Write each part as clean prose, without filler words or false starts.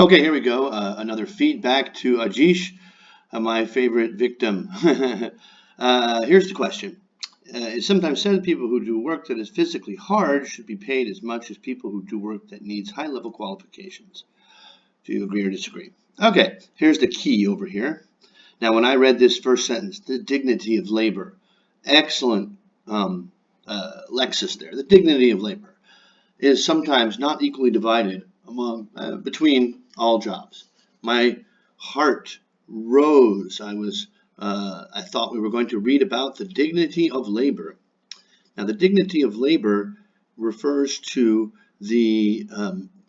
Okay, here we go. Another feedback to Ajish, my favorite victim. Here's the question. It's sometimes said that people who do work that is physically hard should be paid as much as people who do work that needs high-level qualifications. Do you agree or disagree? Okay, here's the key over here. Now, when I read this first sentence, the dignity of labor, excellent Lexis there. The dignity of labor is sometimes not equally divided between all jobs. My heart rose. I thought we were going to read about the dignity of labor. Now, the dignity of labor refers to the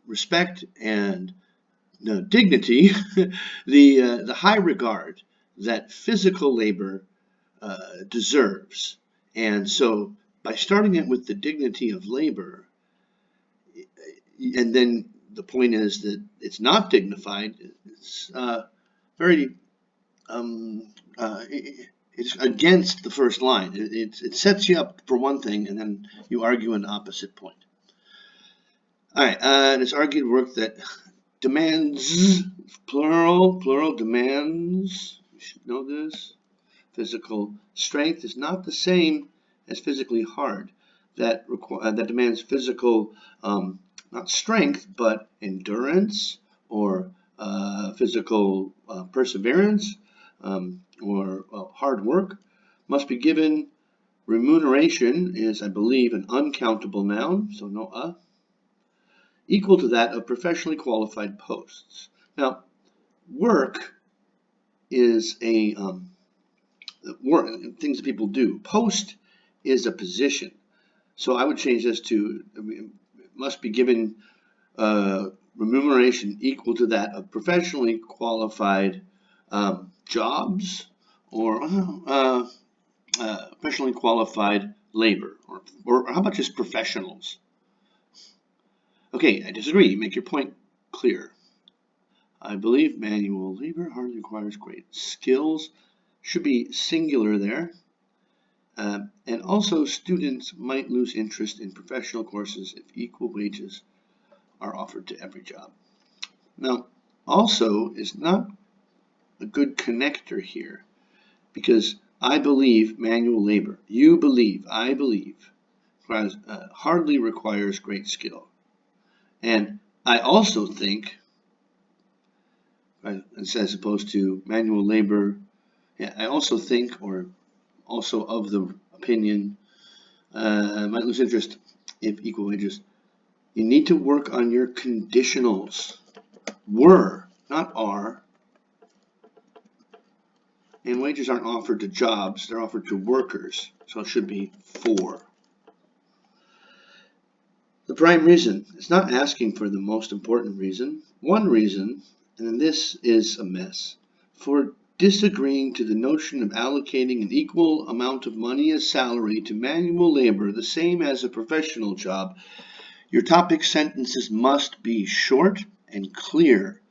respect and dignity, the high regard that physical labor deserves. And so, by starting it with the dignity of labor, and then the point is that it's not dignified. It's very it's against the first line. It sets you up for one thing, and then you argue an opposite point. All right, and it's argued work that demands, plural demands. You should know this. Physical strength is not the same as physically hard. That demands physical not strength, but endurance or physical perseverance or hard work must be given. Remuneration is, I believe, an uncountable noun, so no equal to that of professionally qualified posts. Now, work is a things that people do. Post is a position. So I would change this to must be given remuneration equal to that of professionally qualified jobs or professionally qualified labor, or how about just professionals? Okay, I disagree. Make your point clear. I believe manual labor hardly requires great skills. Should be singular there. And also, students might lose interest in professional courses if equal wages are offered to every job. Now, also is not a good connector here, because I believe manual labor, you believe, I believe, hardly requires great skill. And I also think, as opposed to manual labor, I also think, or also of the opinion, might lose interest if equal wages. You need to work on your conditionals. Were, not are. And wages aren't offered to jobs, they're offered to workers. So it should be for. The prime reason, it's not asking for the most important reason. One reason, and then this is a mess, for disagreeing to the notion of allocating an equal amount of money as salary to manual labor, the same as a professional job, your topic sentences must be short and clear.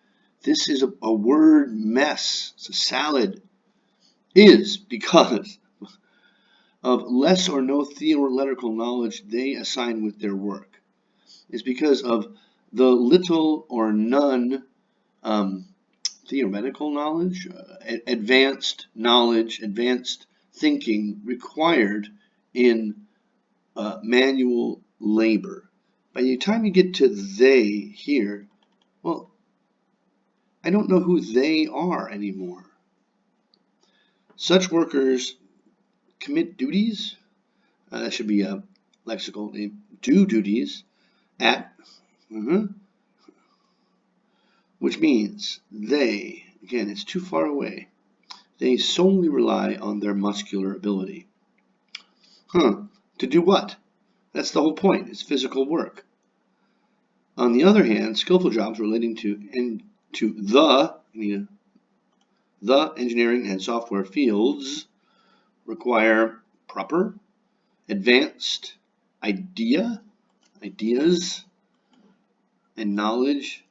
This is a word mess. It's a salad. Is because of less or no theoretical knowledge they assign with their work. It's because of the little or none theoretical knowledge, advanced knowledge, advanced thinking required in manual labor. By the time you get to they here, well, I don't know who they are anymore. Such workers commit duties, that should be a lexical, they do duties at, which means they, again, it's too far away. They solely rely on their muscular ability. To do what? That's the whole point. It's physical work. On the other hand, skillful jobs relating to the engineering and software fields require proper, advanced ideas, and knowledge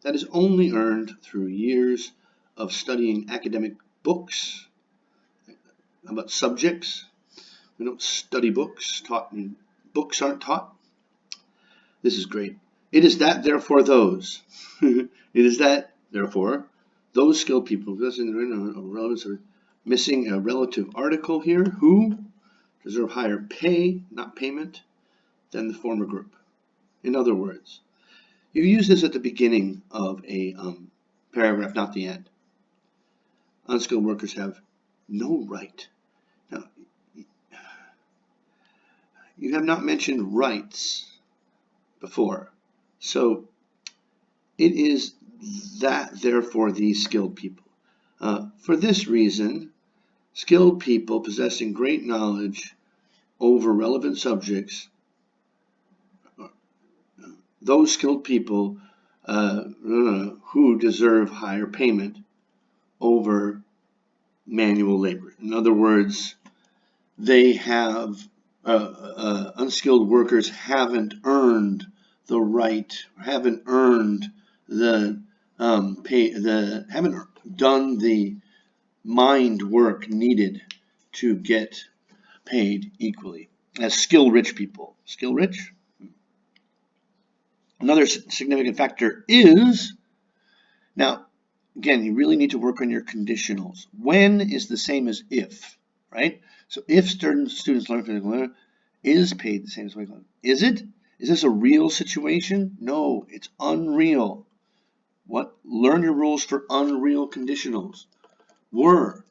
that is only earned through years of studying academic books about subjects. We don't study books. Books aren't taught. This is great. It is that, therefore, those It is that, therefore, those skilled people, missing a relative article here, who deserve higher pay, not payment, than the former group. In other words, you use this at the beginning of a paragraph, not the end. Unskilled workers have no right. Now, you have not mentioned rights before, so it is that, therefore, these skilled people. For this reason, skilled people possessing great knowledge over relevant subjects, those skilled people who deserve higher payment over manual labor. In other words, they have unskilled workers haven't earned the right, haven't earned the haven't done the mind work needed to get paid equally as skill-rich people. Skill-rich? Another significant factor is, now, again, you really need to work on your conditionals. When is the same as if, right? So if students learn physical labor is paid the same as white collar. Is it? Is this a real situation? No, it's unreal. What? Learn your rules for unreal conditionals. Were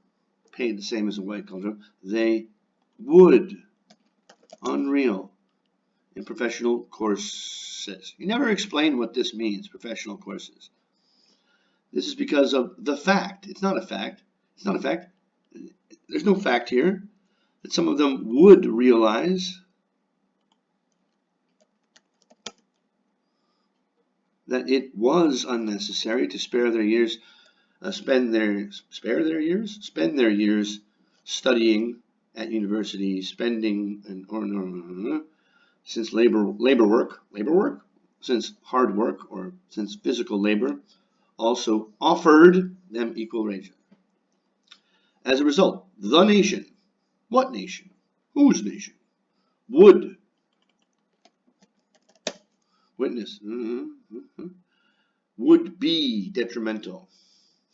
paid the same as a white collar. They would. Unreal. In professional courses. You never explain what this means, professional courses. This is because of the fact. It's not a fact. It's not a fact. There's no fact here that some of them would realize that it was unnecessary to spend their years studying at university, since since hard work or since physical labor also offered them equal wages. As a result, the nation, what nation, whose nation, would witness, would be detrimental,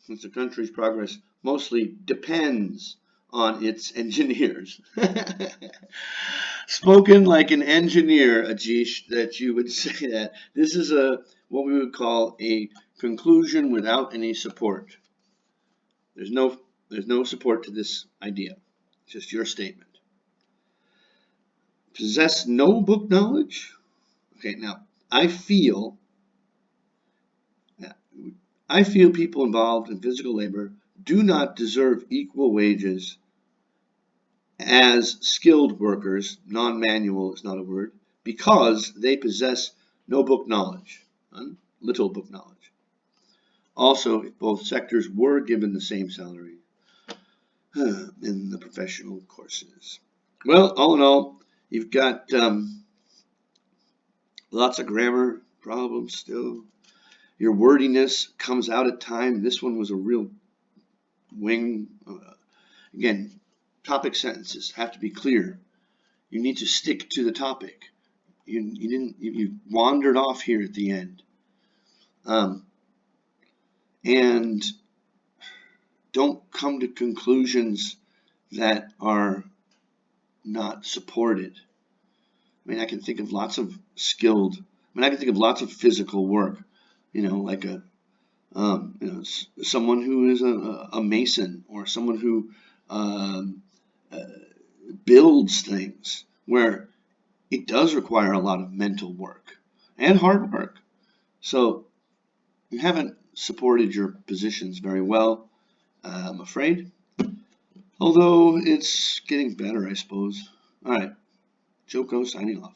since the country's progress mostly depends on its engineers. Spoken like an engineer, Ajish, that you would say that. This is what we would call a conclusion without any support. There's no support to this idea. It's just your statement. Possess no book knowledge? Okay, now, I feel people involved in physical labor do not deserve equal wages as skilled workers, non-manual is not a word, because they possess no book knowledge, little book knowledge. Also, if both sectors were given the same salary in the professional courses. Well, all in all, you've got lots of grammar problems still. Your wordiness comes out at time. This one was a real wing. Again, topic sentences have to be clear. You need to stick to the topic. You wandered off here at the end. And don't come to conclusions that are not supported. I mean, I can think of lots of physical work, like someone who is a mason or someone who builds things where it does require a lot of mental work and hard work. So you haven't supported your positions very well, I'm afraid. Although it's getting better, I suppose. All right, Joko signing off.